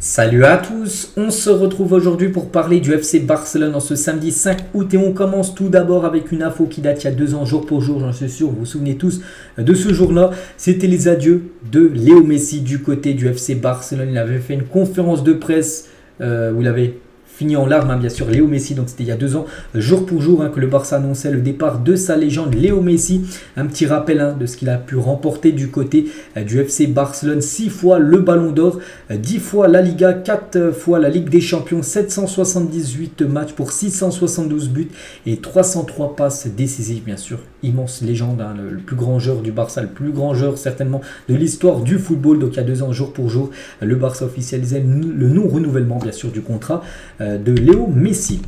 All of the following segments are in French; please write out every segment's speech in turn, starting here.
Salut à tous, on se retrouve aujourd'hui pour parler du FC Barcelone en ce samedi 5 août et on commence tout d'abord avec une info qui date il y a 2 ans, jour pour jour, j'en suis sûr, vous vous souvenez tous de ce jour-là. C'était les adieux de Léo Messi du côté du FC Barcelone. Il avait fait une conférence de presse où il avait fini en larmes, bien sûr, Léo Messi. Donc c'était il y a 2 ans, jour pour jour, que le Barça annonçait le départ de sa légende Léo Messi. Un petit rappel de ce qu'il a pu remporter du côté du FC Barcelone: 6 fois le Ballon d'Or, 10 fois la Liga, 4 fois la Ligue des Champions, 778 matchs pour 672 buts et 303 passes décisives, bien sûr. Immense légende, le plus grand joueur du Barça, le plus grand joueur certainement de l'histoire du football. Donc il y a 2 ans, jour pour jour, le Barça officialisait le non-renouvellement, bien sûr, du contrat de Léo Messi.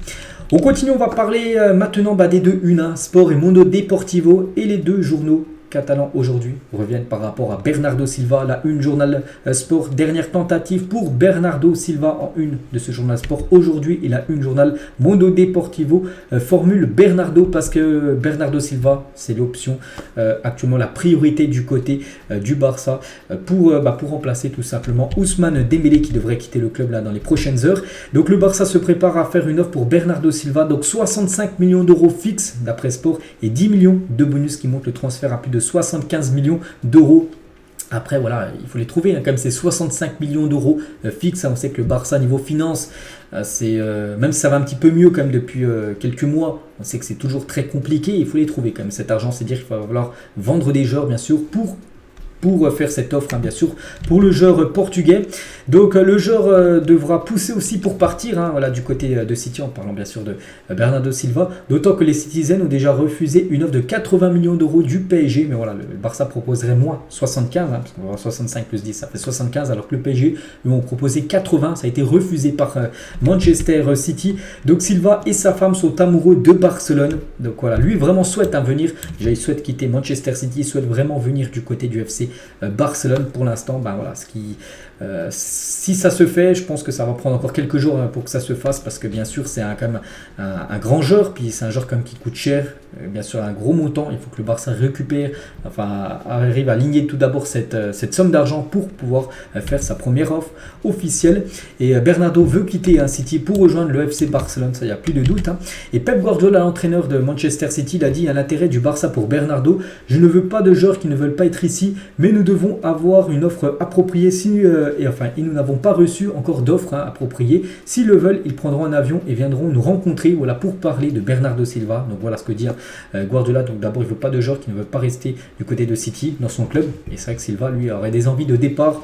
On continue, on va parler maintenant des deux UNA, Sport et Mundo Deportivo, et les deux journaux catalans aujourd'hui reviennent par rapport à Bernardo Silva. La une journal Sport, dernière tentative pour Bernardo Silva en une de ce journal Sport aujourd'hui, et la une journal Mundo Deportivo formule Bernardo parce que Bernardo Silva c'est l'option actuellement, la priorité du côté du Barça pour remplacer tout simplement Ousmane Dembélé qui devrait quitter le club là dans les prochaines heures. Donc le Barça se prépare à faire une offre pour Bernardo Silva, donc 65 millions d'euros fixes d'après Sport et 10 millions de bonus qui montent le transfert à plus de 75 millions d'euros. Après voilà, il faut les trouver quand même ces 65 millions d'euros fixes. On sait que le Barça niveau finance, même si ça va un petit peu mieux quand même depuis quelques mois, on sait que c'est toujours très compliqué. Il faut les trouver quand même cet argent, c'est-à-dire qu'il va falloir vendre des joueurs bien sûr pour faire cette offre, bien sûr, pour le joueur portugais. Donc le joueur devra pousser aussi pour partir du côté de City, en parlant bien sûr de Bernardo Silva, d'autant que les Citizens ont déjà refusé une offre de 80 millions d'euros du PSG, mais voilà, le Barça proposerait moins 75, parce qu'on va avoir 65 plus 10, ça fait 75, alors que le PSG lui ont proposé 80, ça a été refusé par Manchester City. Donc Silva et sa femme sont amoureux de Barcelone, donc voilà, lui vraiment souhaite venir, déjà il souhaite quitter Manchester City, il souhaite vraiment venir du côté du FC Barcelone. Pour l'instant, voilà, si ça se fait, je pense que ça va prendre encore quelques jours pour que ça se fasse, parce que bien sûr c'est quand même un grand joueur, puis c'est un joueur quand même qui coûte cher, bien sûr un gros montant. Il faut que le Barça récupère, arrive à aligner tout d'abord cette somme d'argent pour pouvoir faire sa première offre officielle. Et Bernardo veut quitter City pour rejoindre le FC Barcelone, ça il n'y a plus de doute. Et Pep Guardiola, l'entraîneur de Manchester City, l'a dit à l'intérêt du Barça pour Bernardo: je ne veux pas de joueurs qui ne veulent pas être ici, mais nous devons avoir une offre appropriée. Et nous n'avons pas reçu encore d'offre appropriée. S'ils le veulent, ils prendront un avion et viendront nous rencontrer, pour parler de Bernardo Silva. Donc voilà ce que dit Guardiola. Donc d'abord, il ne veut pas de joueurs qui ne veulent pas rester du côté de City dans son club. Et c'est vrai que Silva, lui, aurait des envies de départ.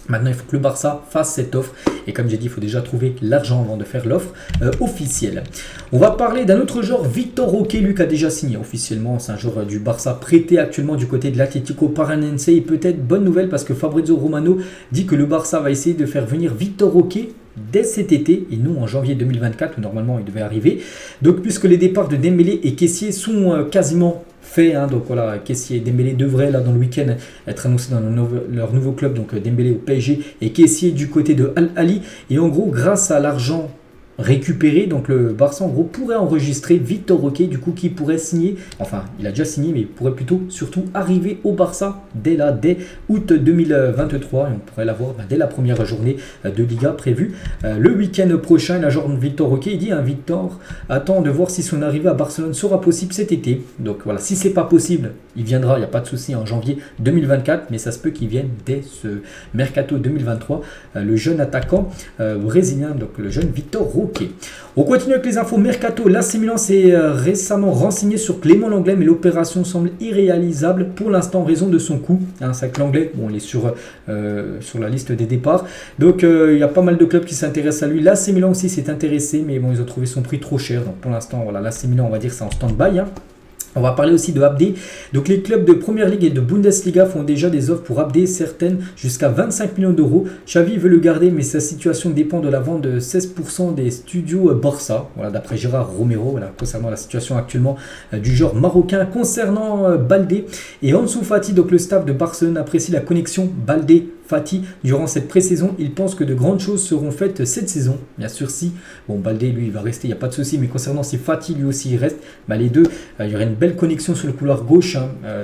Maintenant, il faut que le Barça fasse cette offre. Et comme j'ai dit, il faut déjà trouver l'argent avant de faire l'offre officielle. On va parler d'un autre joueur, Vitor Roque. Lui qui a déjà signé officiellement. C'est un joueur du Barça prêté actuellement du côté de l'Atlético Paranense. Et peut-être bonne nouvelle parce que Fabrizio Romano dit que le Barça va essayer de faire venir Vitor Roque dès cet été, et nous en janvier 2024 où normalement il devait arriver. Donc puisque les départs de Dembélé et Kessié sont quasiment fait, donc voilà, Kessié et Dembélé devraient là dans le week-end être annoncés dans leur nouveau club, donc Dembélé au PSG et Kessié du côté de Al Ahly. Et en gros, grâce à l'argent récupéré, donc le Barça en gros pourrait enregistrer Vitor Roque, du coup qui pourrait signer, enfin il a déjà signé, mais il pourrait plutôt surtout arriver au Barça dès août 2023, et on pourrait l'avoir dès la première journée de Liga prévue le week-end prochain. La journée de Vitor Roque, il dit Victor attend de voir si son arrivée à Barcelone sera possible cet été. Donc voilà, si c'est pas possible, il viendra, il n'y a pas de souci, en janvier 2024, mais ça se peut qu'il vienne dès ce mercato 2023, le jeune attaquant brésilien, donc le jeune Vitor Roque. On continue avec les infos mercato. L'AC Milan s'est récemment renseigné sur Clément Lenglet, mais l'opération semble irréalisable pour l'instant en raison de son coût. C'est vrai que Lenglet, il est sur la liste des départs. Donc il y a pas mal de clubs qui s'intéressent à lui. L'AC Milan aussi s'est intéressé, mais ils ont trouvé son prix trop cher. Donc pour l'instant, voilà, l'AC Milan, on va dire, c'est en stand-by. On va parler aussi de Abdé. Donc les clubs de Première Ligue et de Bundesliga font déjà des offres pour Abdé, certaines jusqu'à 25 millions d'euros. Xavi veut le garder, mais sa situation dépend de la vente de 16% des studios Barça. Voilà, d'après Gérard Romero, concernant la situation actuellement du joueur marocain. Concernant Baldé et Ansu Fati, donc le staff de Barcelone apprécie la connexion Baldé Fati durant cette pré-saison. Il pense que de grandes choses seront faites cette saison. Bien sûr, si Baldé, lui, il va rester, il n'y a pas de souci. Mais concernant si Fati, lui aussi, il reste, les deux, il y aurait une belle connexion sur le couloir gauche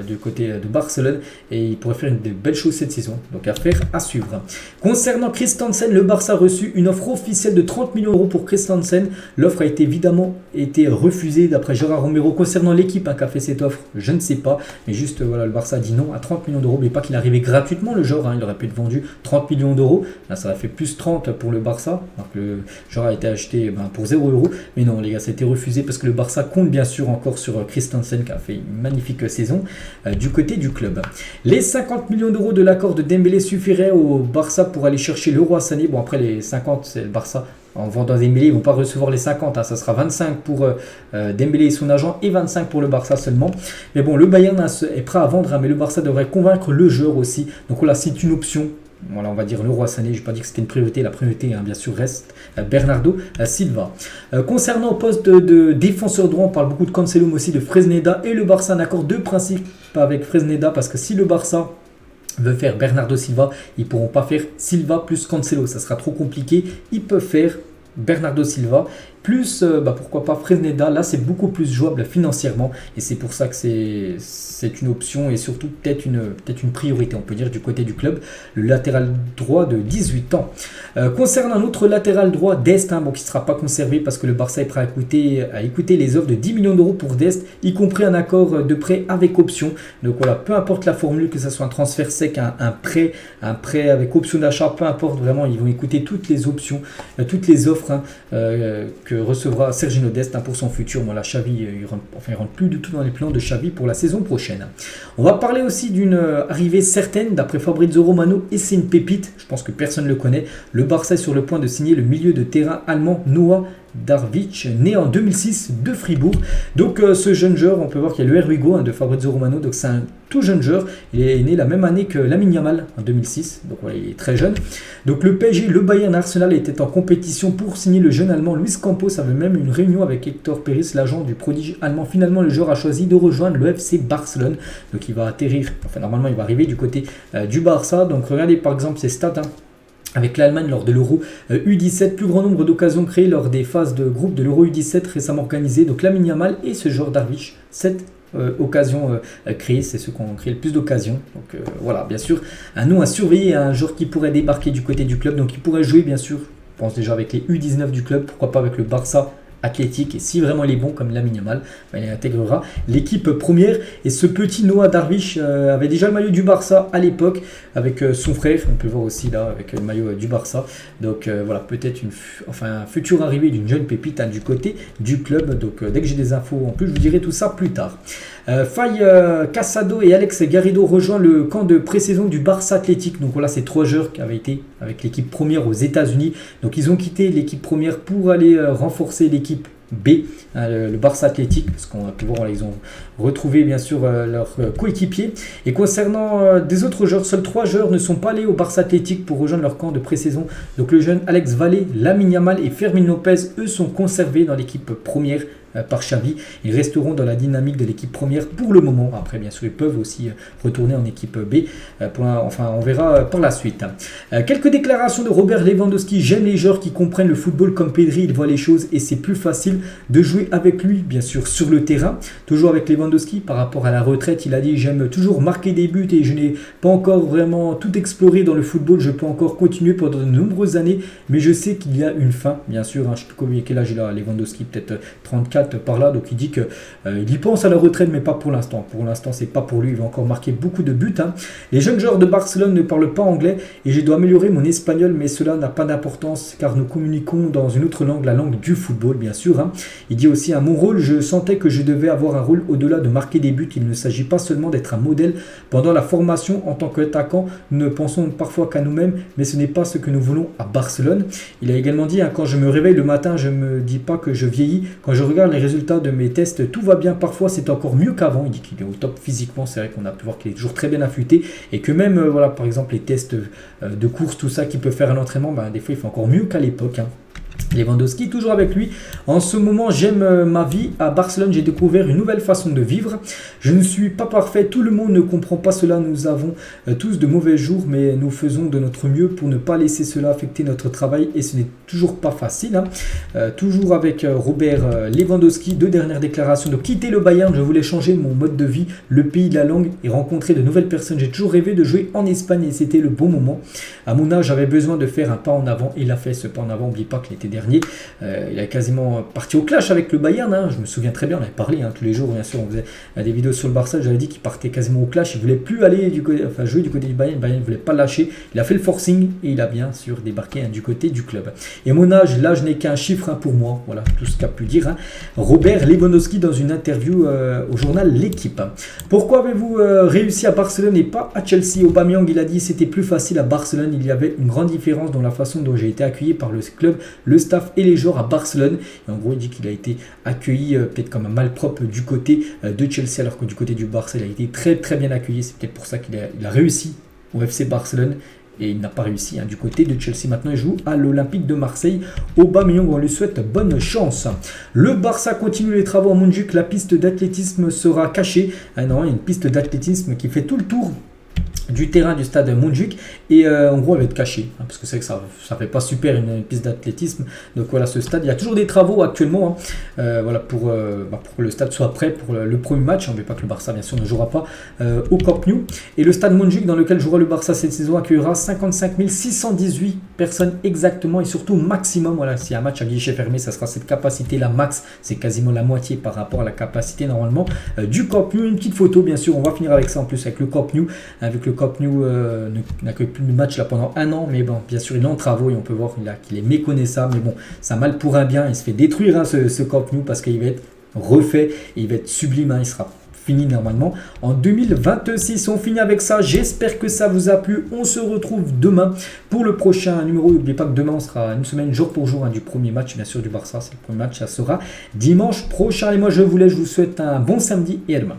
du côté de Barcelone. Et il pourrait faire de belles choses cette saison. Donc, affaire à suivre. Concernant Christensen, le Barça a reçu une offre officielle de 30 millions d'euros pour Christensen. L'offre a évidemment été refusée d'après Gérard Romero. Concernant l'équipe qui a fait cette offre, je ne sais pas. Mais juste, le Barça a dit non à 30 millions d'euros. Mais pas qu'il arrivait gratuitement, le joueur. Il aurait pu être vendu 30 millions d'euros. Là, ça a fait plus 30 pour le Barça. Alors que le joueur a été acheté pour 0 euros. Mais non, les gars, ça a été refusé parce que le Barça compte bien sûr encore sur Christensen qui a fait une magnifique saison du côté du club. Les 50 millions d'euros de l'accord de Dembélé suffiraient au Barça pour aller chercher Leroy Sané. Bon, après les 50, c'est le Barça. En vendant Dembélé, ils ne vont pas recevoir les 50. Ça sera 25 pour Dembélé et son agent et 25 pour le Barça seulement. Mais bon, le Bayern est prêt à vendre, mais le Barça devrait convaincre le joueur aussi. Donc voilà, c'est une option. Voilà, on va dire Leroy Sané. Je n'ai pas dit que c'était une priorité. La priorité, bien sûr, reste Bernardo Silva. Concernant le poste de défenseur droit, on parle beaucoup de Cancelo, mais aussi de Fresneda. Et le Barça a un accord de principe avec Fresneda parce que si le Barça veut faire Bernardo Silva, ils ne pourront pas faire Silva plus Cancelo, ça sera trop compliqué. Ils peuvent faire Bernardo Silva plus pourquoi pas Fresneda. Là c'est beaucoup plus jouable financièrement et c'est pour ça que c'est une option et surtout peut-être une priorité, on peut dire, du côté du club. Le latéral droit de 18 ans. Concernant un autre latéral droit, Dest, qui ne sera pas conservé parce que le Barça est prêt à écouter les offres de 10 millions d'euros pour Dest, y compris un accord de prêt avec option. Donc voilà, peu importe la formule, que ce soit un transfert sec, un prêt avec option d'achat, peu importe, vraiment ils vont écouter toutes les options, toutes les offres que recevra Sergiño Dest pour son futur. Voilà, Xavi, il rentre plus du tout dans les plans de Xavi pour la saison prochaine. On va parler aussi d'une arrivée certaine d'après Fabrizio Romano et c'est une pépite. Je pense que personne ne le connaît. Le Barça est sur le point de signer le milieu de terrain allemand Noah Darvic, né en 2006 de Fribourg. Donc ce jeune joueur, on peut voir qu'il y a le Erwigo de Fabrizio Romano, donc c'est un tout jeune joueur. Il est né la même année que Lamine Yamal en 2006, donc voilà, il est très jeune. Donc le PSG, le Bayern, Arsenal était en compétition pour signer le jeune allemand. Luis Campos avait même une réunion avec Hector Pérez, l'agent du prodige allemand. Finalement, le joueur a choisi de rejoindre le FC Barcelone, donc il va atterrir, normalement il va arriver du côté du Barça. Donc regardez par exemple ses stats, avec l'Allemagne lors de l'Euro U17, plus grand nombre d'occasions créées lors des phases de groupe de l'Euro U17 récemment organisées. Donc Lamine Yamal et ce joueur Darvic, 7 occasions créées, c'est ceux qui ont créé le plus d'occasions. Donc voilà, bien sûr, un nom à surveiller, un joueur qui pourrait débarquer du côté du club, donc il pourrait jouer bien sûr, je pense déjà avec les U19 du club, pourquoi pas avec le Barça athlétique, et si vraiment il est bon comme Lamine Yamal, il intégrera l'équipe première. Et ce petit Noah Darvic avait déjà le maillot du Barça à l'époque avec son frère, on peut le voir aussi là avec le maillot du Barça. Donc voilà, peut-être un futur arrivée d'une jeune pépite du côté du club. Donc dès que j'ai des infos en plus, je vous dirai tout ça plus tard. Faye Casado et Alex Garrido rejoignent le camp de pré-saison du Barça Athlétique. Donc voilà, c'est 3 joueurs qui avaient été avec l'équipe première aux États-Unis. Donc ils ont quitté l'équipe première pour aller renforcer l'équipe B, le Barça Athlétique, parce qu'on a pu voir, ils ont retrouvé bien sûr leurs coéquipiers. Et concernant des autres joueurs, seuls 3 joueurs ne sont pas allés au Barça Athlétique pour rejoindre leur camp de pré-saison. Donc le jeune Alex Vallée, Lamine Yamal et Fermin Lopez, eux, sont conservés dans l'équipe première par Xavi. Ils resteront dans la dynamique de l'équipe première pour le moment. Après, bien sûr, ils peuvent aussi retourner en équipe B. On verra par la suite. Quelques déclarations de Robert Lewandowski. J'aime les joueurs qui comprennent le football comme Pedri. Il voit les choses et c'est plus facile de jouer avec lui, bien sûr, sur le terrain. Toujours avec Lewandowski, par rapport à la retraite, il a dit: j'aime toujours marquer des buts et je n'ai pas encore vraiment tout exploré dans le football. Je peux encore continuer pendant de nombreuses années, mais je sais qu'il y a une fin, bien sûr. Je ne sais plus combien quel âge il a, Lewandowski, peut-être 34 par là, donc il dit que il y pense à la retraite, mais pas pour l'instant. Pour l'instant, c'est pas pour lui, il va encore marquer beaucoup de buts. Les jeunes joueurs de Barcelone ne parlent pas anglais et je dois améliorer mon espagnol, mais cela n'a pas d'importance car nous communiquons dans une autre langue, la langue du football, bien sûr. Il dit aussi: à mon rôle, je sentais que je devais avoir un rôle au-delà de marquer des buts. Il ne s'agit pas seulement d'être un modèle pendant la formation en tant qu'attaquant. Nous ne pensons parfois qu'à nous-mêmes, mais ce n'est pas ce que nous voulons à Barcelone. Il a également dit: quand je me réveille le matin, je ne me dis pas que je vieillis. Quand je regarde les résultats de mes tests, tout va bien. Parfois, c'est encore mieux qu'avant. Il dit qu'il est au top physiquement. C'est vrai qu'on a pu voir qu'il est toujours très bien affûté et que même, par exemple, les tests de course, tout ça qu'il peut faire à l'entraînement, des fois, il fait encore mieux qu'à l'époque. Lewandowski, toujours avec lui. En ce moment, j'aime ma vie. À Barcelone, j'ai découvert une nouvelle façon de vivre. Je ne suis pas parfait, tout le monde ne comprend pas cela. Nous avons tous de mauvais jours, mais nous faisons de notre mieux pour ne pas laisser cela affecter notre travail et ce n'est toujours pas facile. Toujours avec Robert Lewandowski, deux dernières déclarations de quitter le Bayern. Je voulais changer mon mode de vie, le pays, la langue et rencontrer de nouvelles personnes. J'ai toujours rêvé de jouer en Espagne et c'était le bon moment. À mon âge, j'avais besoin de faire un pas en avant. Il a fait ce pas en avant. N'oublie pas qu'il était dernier. Il est quasiment parti au clash avec le Bayern. Je me souviens très bien, on avait parlé tous les jours, bien sûr, on faisait des vidéos sur le Barça. J'avais dit qu'il partait quasiment au clash. Il ne voulait plus aller jouer du côté du Bayern. Le Bayern ne voulait pas lâcher. Il a fait le forcing et il a bien sûr débarqué du côté du club. Et mon âge, l'âge n'est qu'un chiffre pour moi. Voilà tout ce qu'a pu dire Robert Lewandowski dans une interview au journal L'Équipe. Pourquoi avez-vous réussi à Barcelone et pas à Chelsea? Aubameyang, il a dit c'était plus facile à Barcelone. Il y avait une grande différence dans la façon dont j'ai été accueilli par le club, le staff et les joueurs à Barcelone. Et en gros, il dit qu'il a été accueilli peut-être comme un malpropre du côté de Chelsea, alors que du côté du Barça, il a été très très bien accueilli. C'est peut-être pour ça qu'il a réussi au FC Barcelone. Et il n'a pas réussi du côté de Chelsea. Maintenant, il joue à l'Olympique de Marseille. Aubameyang, on lui souhaite bonne chance. Le Barça continue les travaux à Montjuic. La piste d'athlétisme sera cachée. Non, il y a une piste d'athlétisme qui fait tout le tour du terrain du stade Montjuic et en gros elle va être cachée parce que c'est que ça fait pas super une piste d'athlétisme. Donc voilà, ce stade, il y a toujours des travaux actuellement voilà pour que le stade soit prêt pour le premier match. On ne veut pas que le Barça bien sûr ne jouera pas au Camp Nou, et le stade Montjuic dans lequel jouera le Barça cette saison accueillera 55 618 personnes exactement et surtout maximum. Voilà, s'il y a un match à guichet fermé, ça sera cette capacité la max, c'est quasiment la moitié par rapport à la capacité normalement du Camp Nou. Une petite photo bien sûr, on va finir avec ça en plus avec le Camp Nou, avec le Camp Nou n'accueille plus de match là pendant un an, mais bon, bien sûr il est en travaux et on peut voir qu'il est méconnaissable, mais bon, ça mal pour un bien, il se fait détruire ce Camp Nou parce qu'il va être refait et il va être sublime, il sera fini normalement en 2026. On finit avec ça, j'espère que ça vous a plu. On se retrouve demain pour le prochain numéro. N'oubliez pas que demain on sera une semaine jour pour jour du premier match bien sûr du Barça. C'est le premier match, ça sera dimanche prochain. Et moi je vous laisse, je vous souhaite un bon samedi et à demain.